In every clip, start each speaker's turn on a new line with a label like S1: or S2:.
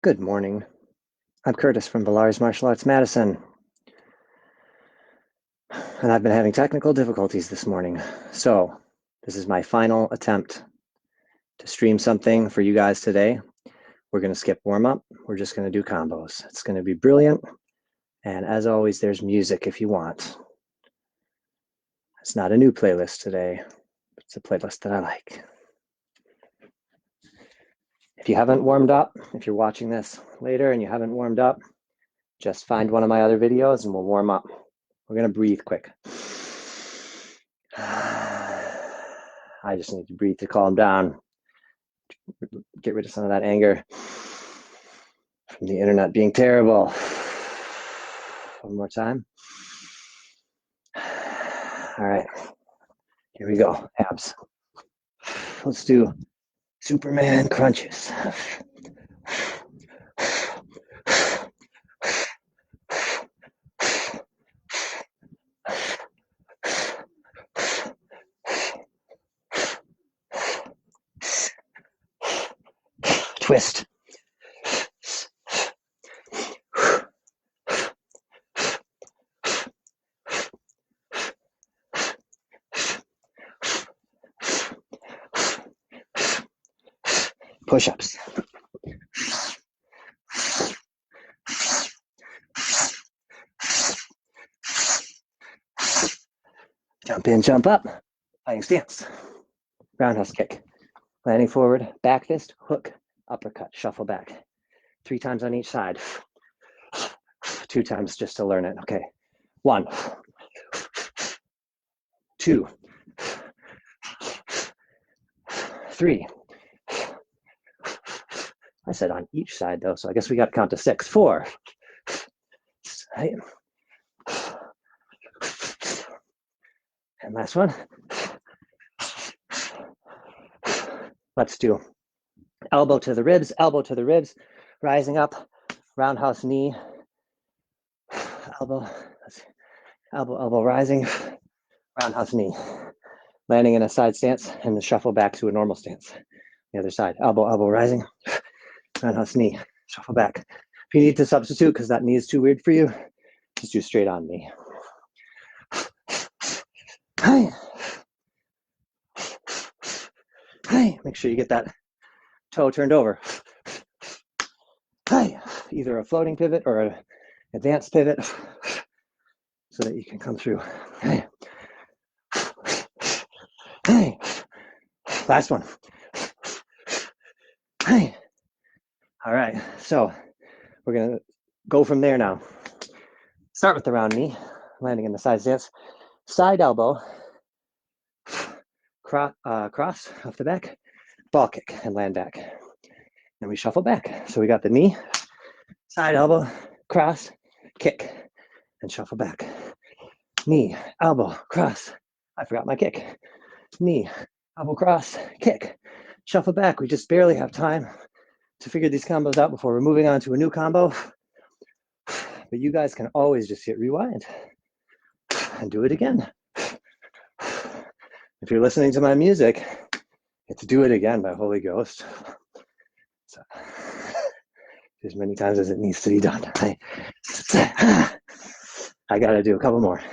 S1: Good morning. I'm Curtis from Villari's Martial Arts Madison. And I've been having technical difficulties this morning. So this is my final attempt to stream something for you guys today. We're going to skip warm-up. We're just going to do combos. It's going to be brilliant. And as always, there's music if you want. It's not a new playlist today. It's a playlist that I like. If you haven't warmed up, if you're watching this later and you haven't warmed up, just find one of my other videos and we'll warm up. We're going to breathe quick. I just need to breathe to calm down. Get rid of some of that anger from the internet being terrible. One more time. All right, here we go, abs. Let's do Superman crunches. Twist. Push-ups. Jump in, jump up, fighting stance. Roundhouse kick. Landing forward, back fist, hook, uppercut, shuffle back. 3 times on each side. 2 times just to learn it. Okay. 1, 2, 3. I said on each side though, so I guess we got to count to 6. 4. Right. And last one. Let's do elbow to the ribs, rising up, roundhouse knee, elbow, elbow rising, roundhouse knee, landing in a side stance, and then shuffle back to a normal stance. The other side, elbow rising, roundhouse knee, shuffle back. If you need to substitute because that knee is too weird for you, just do straight on knee. Hi. Hi. Make sure you get that toe turned over. Hi. Either a floating pivot or an advanced pivot so that you can come through. Hi. Hi. Last one. Hi. All right, so we're gonna go from there now. Start with the round knee, landing in the side stance. Side elbow, cross off the back, ball kick and land back. Then we shuffle back. So we got the knee, side elbow, cross, kick, and shuffle back. Knee, elbow, cross. I forgot my kick. Knee, elbow, cross, kick, shuffle back. We just barely have time to figure these combos out before we're moving on to a new combo. But you guys can always just hit rewind and do it again. If you're listening to my music, it's Do It Again by Holy Ghost. So, as many times as it needs to be done. I gotta do a couple more.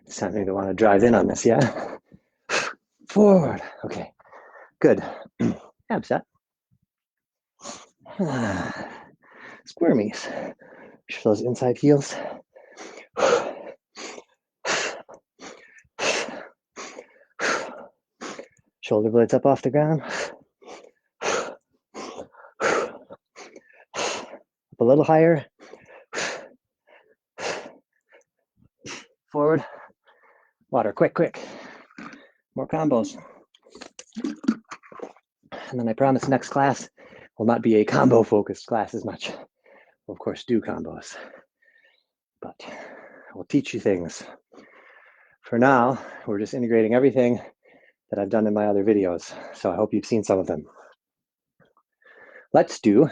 S1: It's time to want to drive in on this, yeah? Forward. Okay, good. Abs up. Squirmies. Push those inside heels. Shoulder blades up off the ground. Up a little higher. Forward. Water, quick. More combos. And then I promise next class will not be a combo focused class as much. We'll of course do combos, but we'll teach you things. For now, we're just integrating everything that I've done in my other videos. So I hope you've seen some of them. Let's do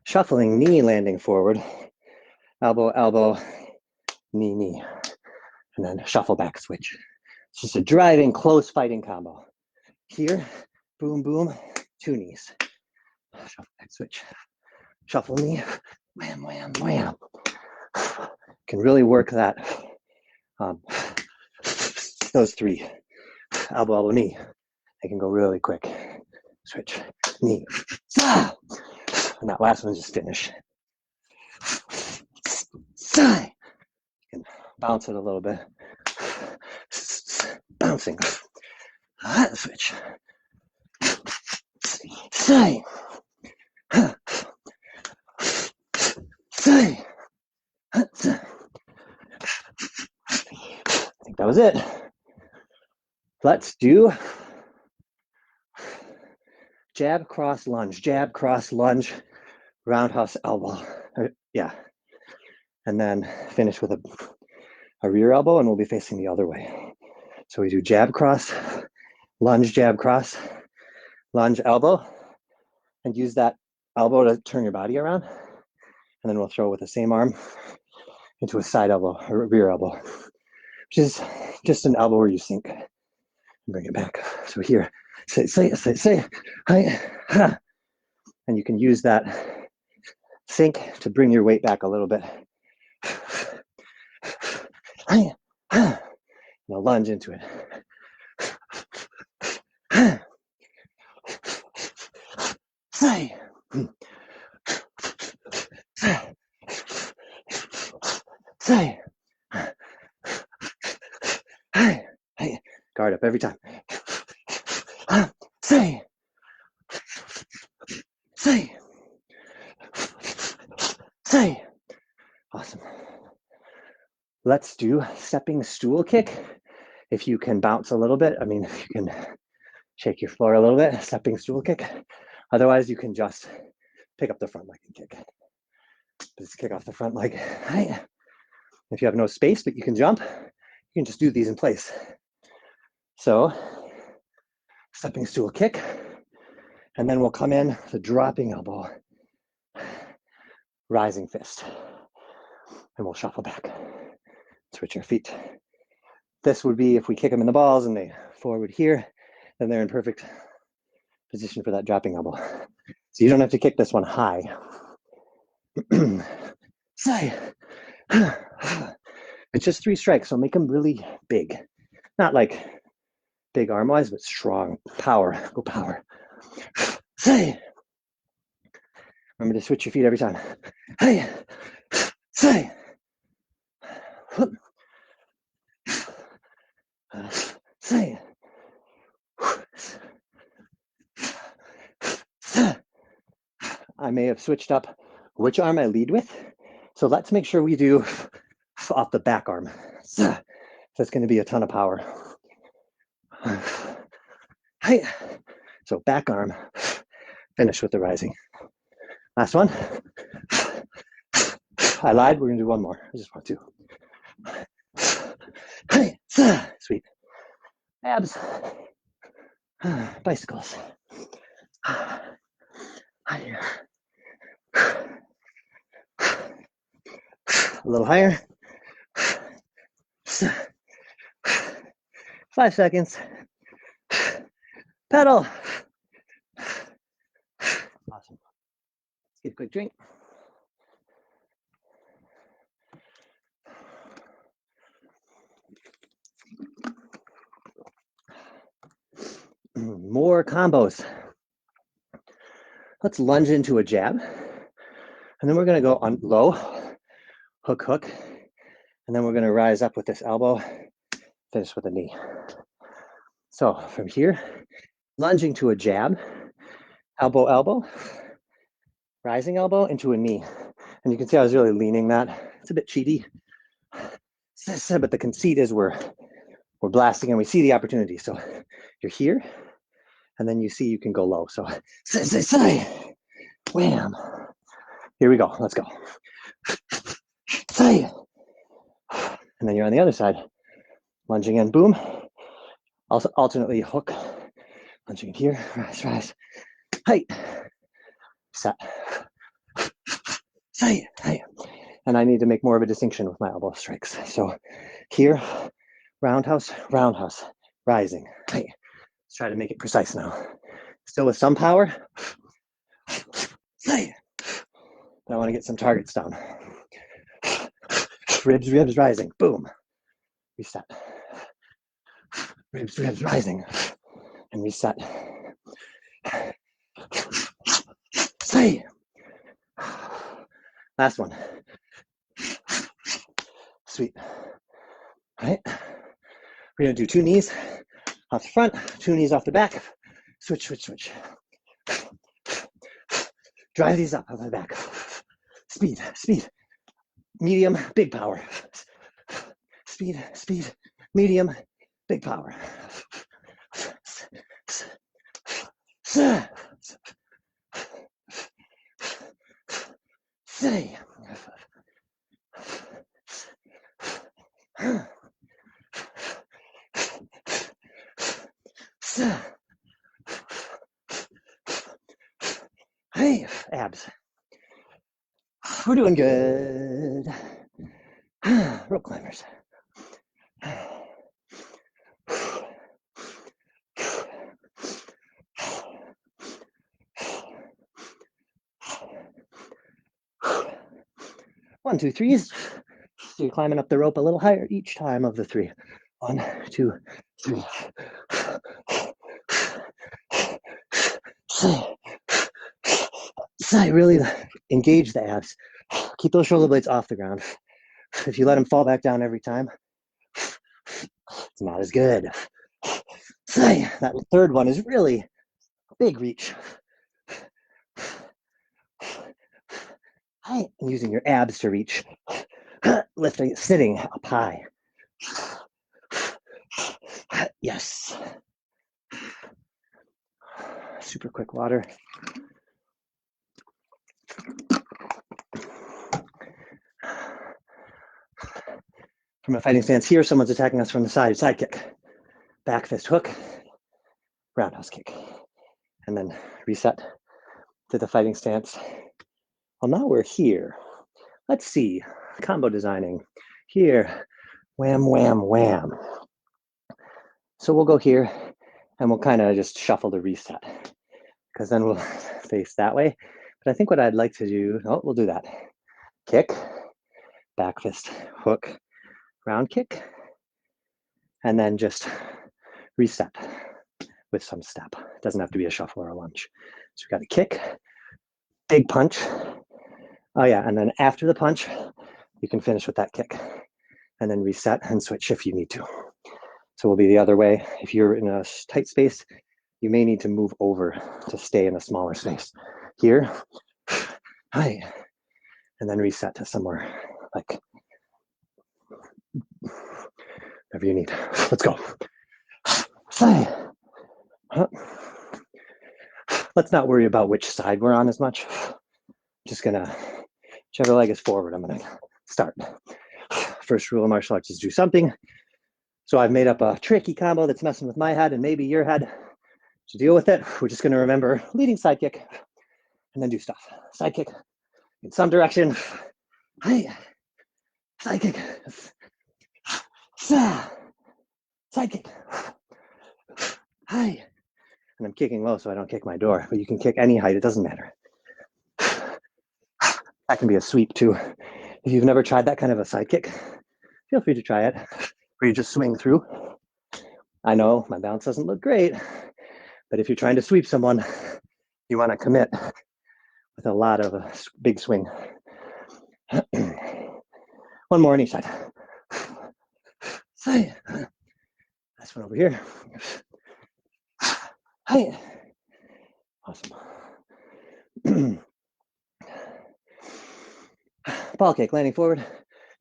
S1: shuffling knee landing forward, elbow, elbow, knee, knee, and then shuffle back switch. It's just a driving, close fighting combo. Here, boom, boom, 2 knees. Shuffle back, switch. Shuffle knee, wham, wham, wham. Can really work that, those 3, elbow, elbow, knee. They can go really quick. Switch, knee, and that last one just finish. You can bounce it a little bit. Bouncing. Switch. Say. I think that was it. Let's do jab, cross, lunge, roundhouse elbow. Yeah. And then finish with a rear elbow, and we'll be facing the other way. So we do jab, cross, lunge, jab, cross, lunge, elbow, and use that elbow to turn your body around. And then we'll throw with the same arm into a side elbow, or rear elbow, which is just an elbow where you sink and bring it back. So here, say, hi, ha. And you can use that sink to bring your weight back a little bit. Hi, ha. And a lunge into it. Say. Say. Hey. Guard up every time. Say. Awesome. Let's do stepping stool kick. If you can bounce a little bit, I mean, if you can shake your floor a little bit, stepping stool kick. Otherwise, you can just pick up the front leg and kick. Just kick off the front leg. If you have no space, but you can jump, you can just do these in place. So, stepping stool kick, and then we'll come in the dropping elbow, rising fist, and we'll shuffle back. Switch your feet. This would be if we kick them in the balls and they forward here, then they're in perfect position for that dropping elbow. So you don't have to kick this one high. It's just 3 strikes, so make them really big. Not like big arm-wise, but strong. Power. Go power. Remember to switch your feet every time. I may have switched up which arm I lead with. So let's make sure we do off the back arm. That's going to be a ton of power. So back arm, finish with the rising. Last one. I lied, we're going to do one more. I just want to. Sweet. Abs. Bicycles. A little higher. 5 seconds. Pedal. Awesome. Let's get a quick drink. More combos. Let's lunge into a jab. And then we're going to go on low, hook, hook. And then we're going to rise up with this elbow, finish with a knee. So from here, lunging to a jab, elbow, elbow, rising elbow into a knee. And you can see I was really leaning that. It's a bit cheaty. But the conceit is we're blasting and we see the opportunity. So you're here, and then you see you can go low. So wham. Here we go. Let's go. And then you're on the other side. Lunging in, boom. Also alternately hook. Lunging in here, rise, rise. Height. Set. And I need to make more of a distinction with my elbow strikes. So here, roundhouse, roundhouse, rising. Hey, let's try to make it precise now. Still with some power. Hey, but I want to get some targets down. Ribs, ribs, rising. Boom. Reset. Ribs, ribs, rising. And reset. Say. Last one. Sweet. All right. We're going to do 2 knees off the front, 2 knees off the back. Switch, switch, switch. Drive these up the back. Speed, speed. Medium, big power. Speed, speed. Medium, big power. Say. Hey, abs. We're doing good. Rope climbers. One, two, threes. So you're climbing up the rope a little higher each time of the 3. 1, 2, 3. So really engage the abs. Keep those shoulder blades off the ground. If you let them fall back down every time, it's not as good. That third one is really a big reach. And using your abs to reach. Lifting, sitting up high. Yes. Super quick water. From a fighting stance here, someone's attacking us from the side. Side kick. Back fist hook. Roundhouse kick. And then reset to the fighting stance. Well, now we're here. Let's see. Combo designing. Here. Wham, wham, wham. So we'll go here and we'll kind of just shuffle the reset because then we'll face that way. But I think what I'd like to do, we'll do that. Kick, back fist, hook, round kick, and then just reset with some step. It doesn't have to be a shuffle or a lunge. So we got a kick, big punch. Oh yeah, and then after the punch, you can finish with that kick and then reset and switch if you need to. So we'll be the other way. If you're in a tight space, you may need to move over to stay in a smaller space. Here, hi, and then reset to somewhere like whatever you need. Let's go. Let's not worry about which side we're on as much. Just gonna, whichever leg is forward, I'm gonna start. First rule of martial arts is do something. So I've made up a tricky combo that's messing with my head and maybe your head. To deal with it, we're just gonna remember leading side kick and then do stuff. Side kick in some direction. Hi. Side kick. Side kick. Hi. And I'm kicking low so I don't kick my door, but you can kick any height, it doesn't matter. That can be a sweep too. If you've never tried that kind of a side kick, feel free to try it, where you just swing through. I know my bounce doesn't look great, but if you're trying to sweep someone, you want to commit with a lot of a big swing. One more on each side. Last one over here. Hi. Awesome. Ball kick, landing forward,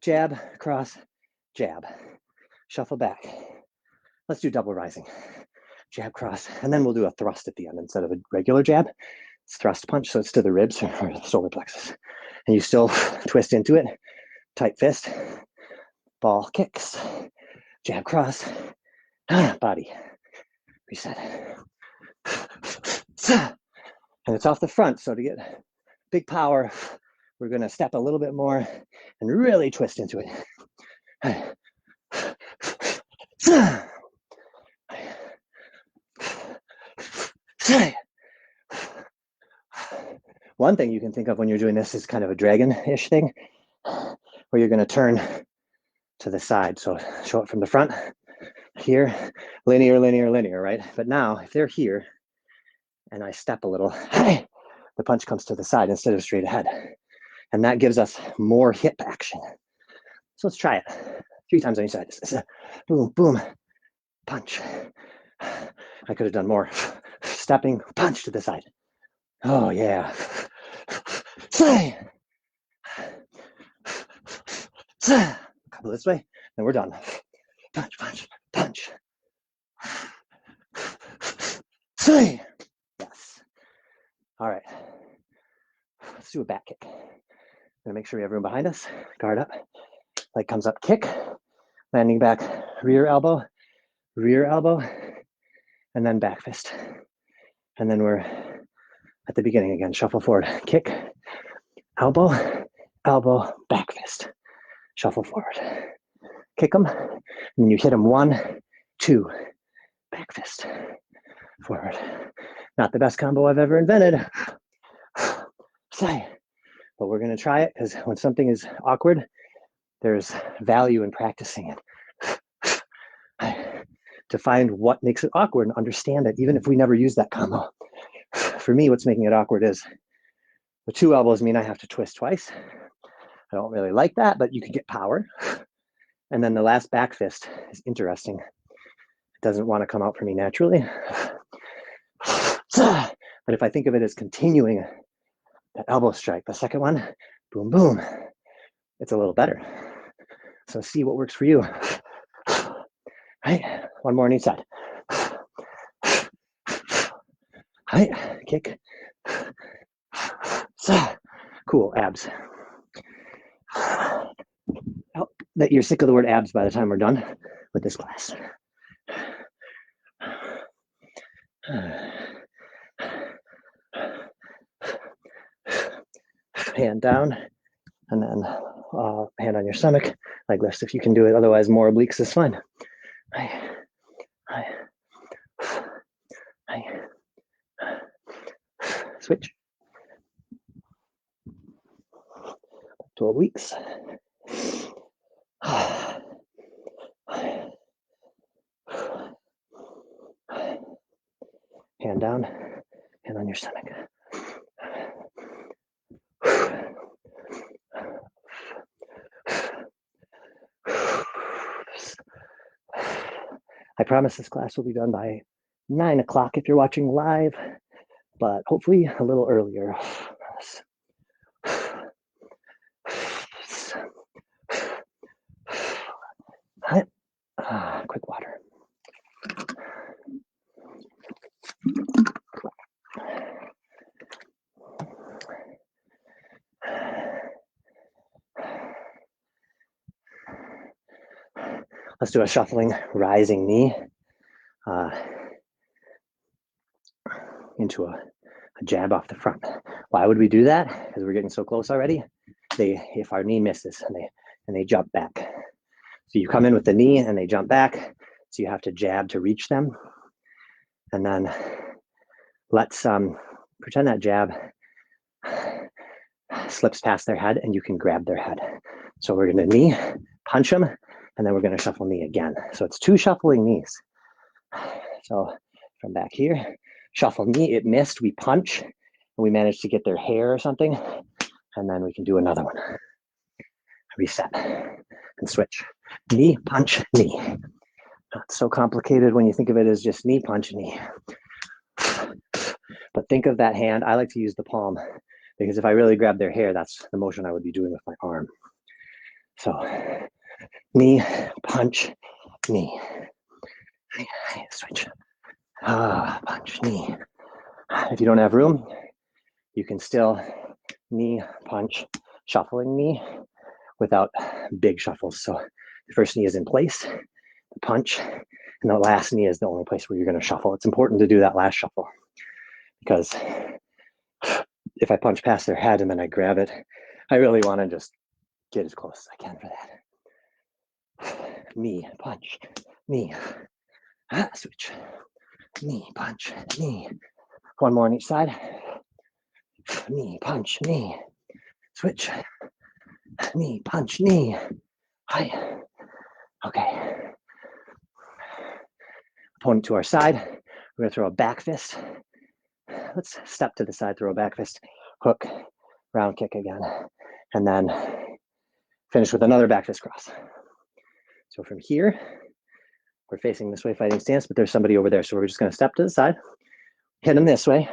S1: jab, cross, jab. Shuffle back. Let's do double rising. Jab, cross, and then we'll do a thrust at the end instead of a regular jab. It's thrust punch, so it's to the ribs or the solar plexus. And you still twist into it. Tight fist. Ball kicks. Jab, cross. Body. Reset. And it's off the front, so to get big power, we're going to step a little bit more and really twist into it. One thing you can think of when you're doing this is kind of a dragon-ish thing, where you're going to turn to the side. So show it from the front, here, linear, linear, linear, right? But now, if they're here, and I step a little, the punch comes to the side instead of straight ahead. And that gives us more hip action. So let's try it. 3 times on each side. Boom, boom, punch. I could have done more. Stepping, punch to the side. Oh, yeah. Couple this way, then we're done. Punch, punch, punch. Yes. All right. Let's do a back kick. Gonna make sure we have room behind us. Guard up. Leg comes up, kick. Landing back, rear elbow, and then back fist. And then we're at the beginning again. Shuffle forward. Kick, elbow, elbow, back fist. Shuffle forward. Kick them. And then you hit them 1, 2, back fist. Forward. Not the best combo I've ever invented. But we're going to try it because when something is awkward, there's value in practicing it. To find what makes it awkward and understand it, even if we never use that combo. For me, what's making it awkward is the 2 elbows mean I have to twist twice. I don't really like that, but you can get power. And then the last back fist is interesting. It doesn't want to come out for me naturally. But if I think of it as continuing that elbow strike, the second one, boom, boom, it's a little better. So see what works for you. Right, 1 more on each side. Right, kick. Cool, abs. Oh, that you're sick of the word abs by the time we're done with this class. Hand down, and then hand on your stomach, leg lifts if you can do it. Otherwise, more obliques is fine. Switch. 12 weeks. Hand down, hand on your stomach. I promise this class will be done by 9 o'clock if you're watching live, but hopefully a little earlier. Quick water. Let's do a shuffling rising knee into a jab off the front. Why would we do that? Because we're getting so close already. If our knee misses and they jump back. So you come in with the knee and they jump back. So you have to jab to reach them. And then let's pretend that jab slips past their head and you can grab their head. So we're going to knee, punch them, and then we're going to shuffle knee again. So it's 2 shuffling knees. So from back here, shuffle knee, it missed, we punch, and we managed to get their hair or something, and then we can do another one. Reset and switch. Knee, punch, knee. Not so complicated when you think of it as just knee, punch, knee. But think of that hand. I like to use the palm because if I really grab their hair, that's the motion I would be doing with my arm. So knee, punch, knee. Switch. Punch, knee. If you don't have room, you can still knee, punch, shuffling knee without big shuffles. So the first knee is in place, the punch, and the last knee is the only place where you're going to shuffle. It's important to do that last shuffle because if I punch past their head and then I grab it, I really want to just get as close as I can for that. Knee, punch, knee, switch, knee, punch, knee. One more on each side. Knee, punch, knee, switch, knee, punch, knee. Hi. Okay. Opponent to our side. We're gonna throw a back fist. Let's step to the side, throw a back fist, hook, round kick again, and then finish with another back fist cross. So from here, we're facing this way, fighting stance, but there's somebody over there. So we're just gonna step to the side, hit him this way,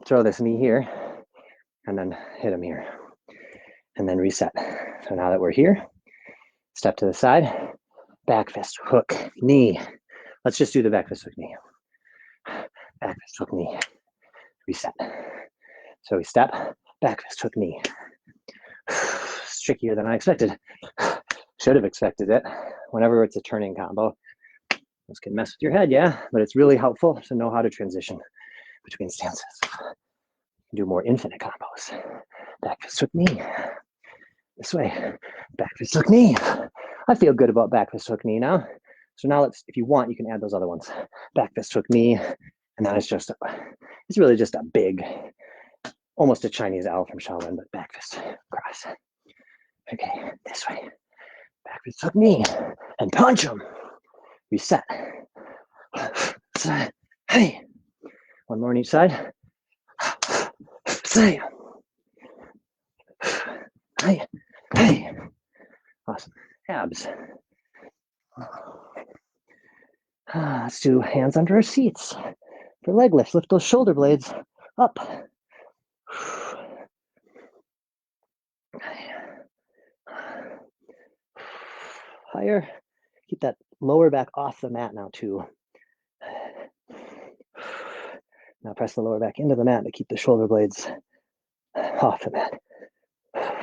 S1: throw this knee here, and then hit him here, and then reset. So now that we're here, step to the side, back fist, hook, knee. Let's just do the back fist, hook, knee. Back fist, hook, knee. Reset. So we step, back fist, hook, knee. It's trickier than I expected. Should have expected it. Whenever it's a turning combo, this can mess with your head, yeah, but it's really helpful to know how to transition between stances. Do more infinite combos. Back fist, hook, knee. This way, back fist, hook, knee. I feel good about back fist, hook, knee now. So now let's, if you want, you can add those other ones. Back fist, hook, knee, and then it's really just a big, almost a Chinese L from Shaolin, but back fist, cross. Okay, this way. Back fist, hook, knee, and punch them. Reset. Hey. One more on each side. Say. Hey. Hey. Awesome. Abs. Let's do hands under our seats. For leg lifts, lift those shoulder blades up. Higher. Keep that lower back off the mat now too. Now press the lower back into the mat to keep the shoulder blades off the mat.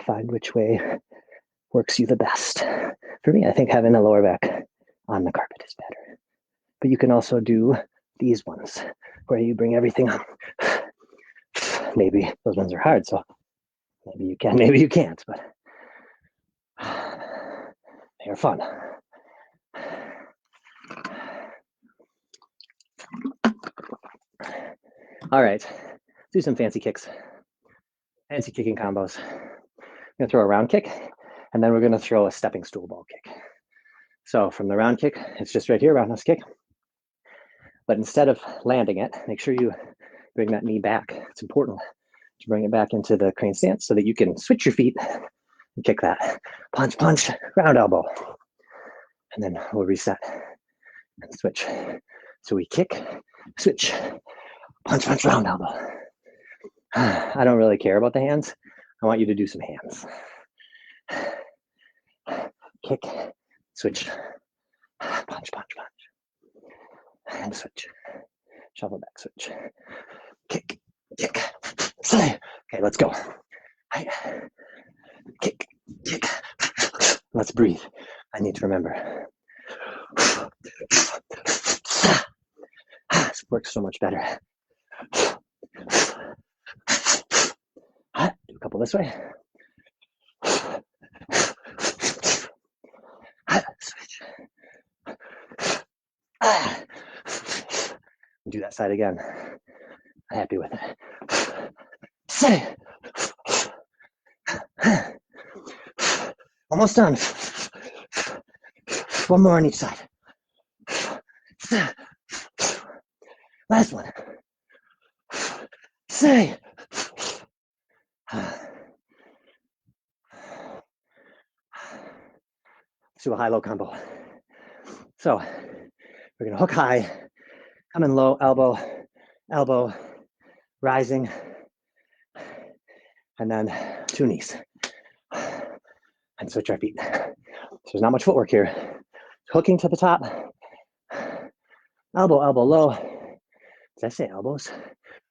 S1: Find which way works you the best. For me, I think having the lower back on the carpet is better. But you can also do these ones where you bring everything up. Maybe those ones are hard, so maybe you can, maybe you can't, but they're fun. All right, do some fancy kicks, fancy kicking combos. I'm gonna throw a round kick, and then we're gonna throw a stepping stool ball kick. So from the round kick, it's just right here, roundhouse kick. But instead of landing it, make sure you bring that knee back. It's important to bring it back into the crane stance so that you can switch your feet and kick that. Punch, punch, round elbow. And then we'll reset and switch. So we kick, switch, punch, punch, round elbow. I don't really care about the hands. I want you to do some hands. Kick, switch, punch, punch, punch. And switch. Shuffle back, switch. Kick, kick, say. Okay, let's go. Kick, kick. Let's breathe. I need to remember. This works so much better. Do a couple this way. Switch. Do that side again. Happy with it. Say. Almost done. One more on each side. Last one. Say. Let's do a high-low combo. So we're gonna hook high, come in low, elbow, elbow, rising, and then two knees. And switch our feet. So there's not much footwork here. Hooking to the top, elbow, elbow low. Did I say elbows?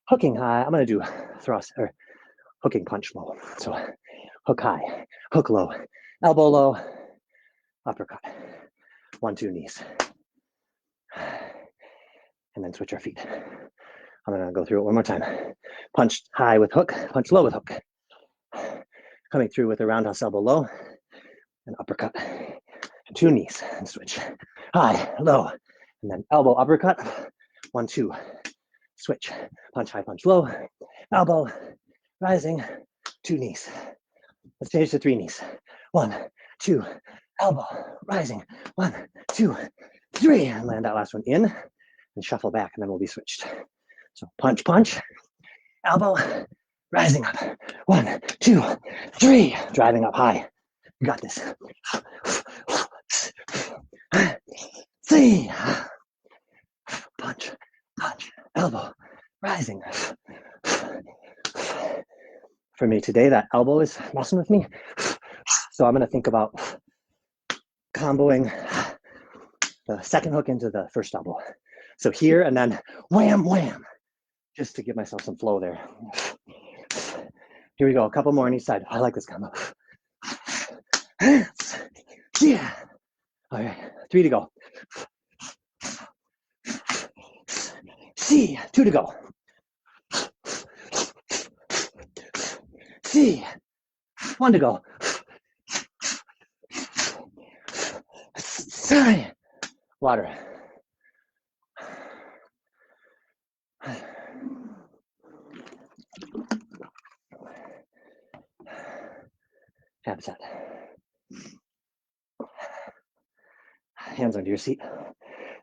S1: Hooking high. I'm gonna do thrust or hooking punch low. So hook high, hook low, elbow low, uppercut. 1, 2 knees. And then switch our feet. I'm gonna go through it one more time. Punch high with hook, punch low with hook. Coming through with a roundhouse elbow low, and uppercut, 2 knees, and switch. High, low, and then elbow uppercut. 1, 2, switch. Punch high, punch low. Elbow, rising, 2 knees. Let's change to 3 knees. 1, 2, elbow, rising. 1, 2, 3, and land that last one in, and shuffle back, and then we'll be switched. So punch, punch, elbow, rising up. 1, 2, 3, driving up high. You got this. 3, punch, punch, elbow, rising. For me today, that elbow is messing with me. So I'm going to think about comboing the second hook into the first elbow. So here and then wham, wham, just to give myself some flow there. Here we go, a couple more on each side. I like this combo. Yeah. All right, 3 to go. C, 2 to go. C, 1 to go. Sigh. Water. Half set. Hands under your seat.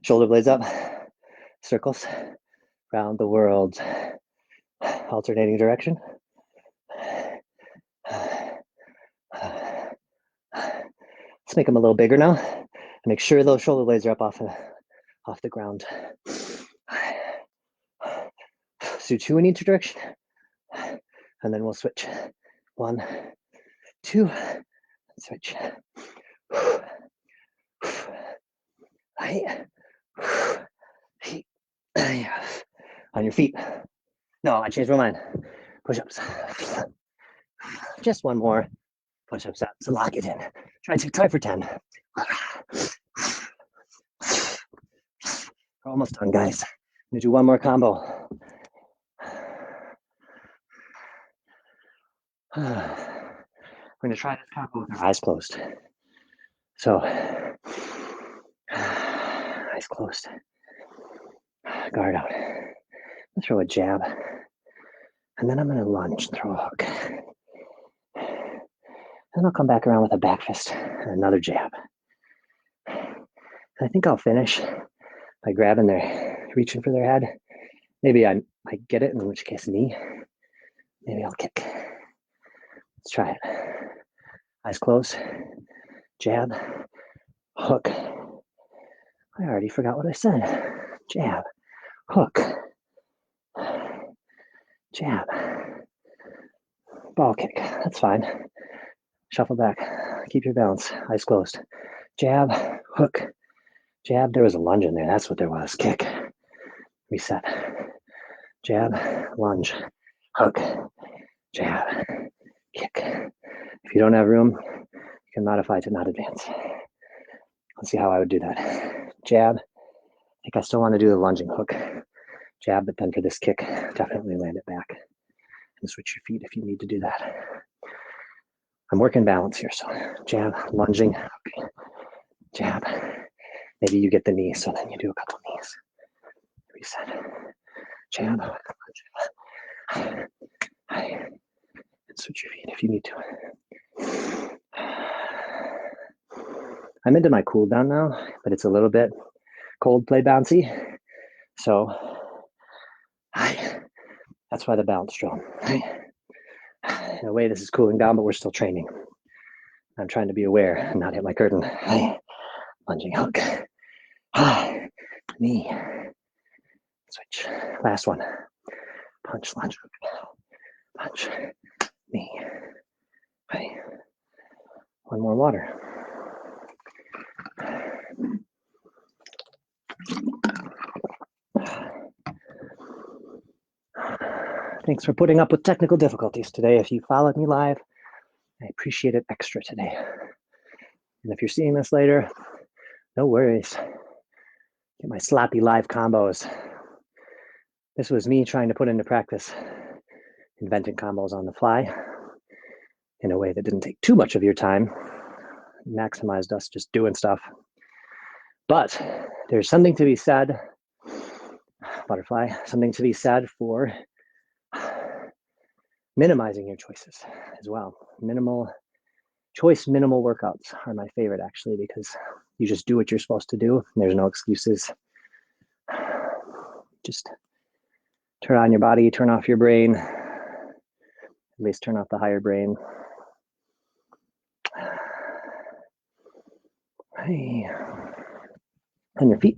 S1: Shoulder blades up. Circles around the world. Alternating direction. Let's make them a little bigger now. Make sure those shoulder blades are up off the ground. So 2 in each direction. And then we'll switch. 1, 2, switch. On your feet. No, I changed my mind. Push-ups. Just one more. Push-ups up. So lock it in. Try for 10. We're almost done, guys. I'm gonna do one more combo. We're gonna try this combo with our eyes closed. So, eyes closed. Guard out. I'll throw a jab. And then I'm gonna lunge and throw a hook. Then I'll come back around with a back fist and another jab. And I think I'll finish by grabbing reaching for their head. Maybe I get it, in which case knee. Maybe I'll kick. Let's try it. Eyes closed. Jab. Hook. I already forgot what I said. Jab. Hook. Jab. Ball kick. That's fine. Shuffle back. Keep your balance. Eyes closed. Jab. Hook. Jab. There was a lunge in there. That's what there was. Kick. Reset. Jab. Lunge. Hook. Jab. Kick. If you don't have room, you can modify to not advance. Let's see how I would do that. Jab. I think I still want to do the lunging hook. Jab, but then for this kick, definitely land it back. And switch your feet if you need to do that. I'm working balance here, so jab, lunging, okay. Jab. Maybe you get the knee, so then you do a couple knees. Reset. Jab, lunge. And switch your feet if you need to. I'm into my cool down now, but it's a little bit cold play bouncy. So that's why the balance drill. In a way, this is cooling down, but we're still training. I'm trying to be aware and not hit my curtain. Lunging hook. Knee. Switch. Last one. Punch, lunge, hook. Punch. Knee. One more water. Thanks for putting up with technical difficulties today. If you followed me live, I appreciate it extra today. And if you're seeing this later, no worries. Get my sloppy live combos. This was me trying to put into practice inventing combos on the fly in a way that didn't take too much of your time. maximized us just doing stuff. But there's something to be said, butterfly, something to be said for minimizing your choices as well. Minimal workouts are my favorite, actually, because you just do what you're supposed to do. There's no excuses. Just turn on your body, turn off your brain, at least turn off the higher brain. Hey. On your feet.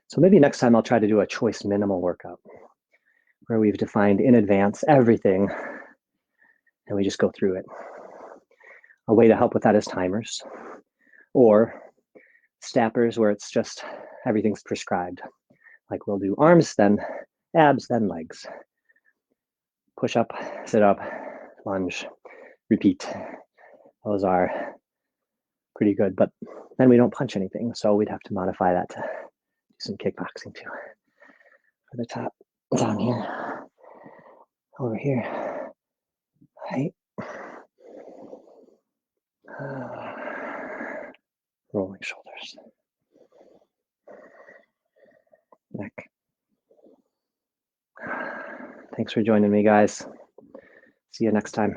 S1: So maybe next time I'll try to do a choice minimal workout where we've defined in advance everything and we just go through it. A way to help with that is timers or stappers where it's just everything's prescribed. Like we'll do arms, then abs, then legs. Push up, sit up, lunge, repeat. Those are pretty good, but then we don't punch anything. So we'd have to modify that to do some kickboxing too. For the top, down here, over here, right. Rolling shoulders, neck. Thanks for joining me, guys. See you next time.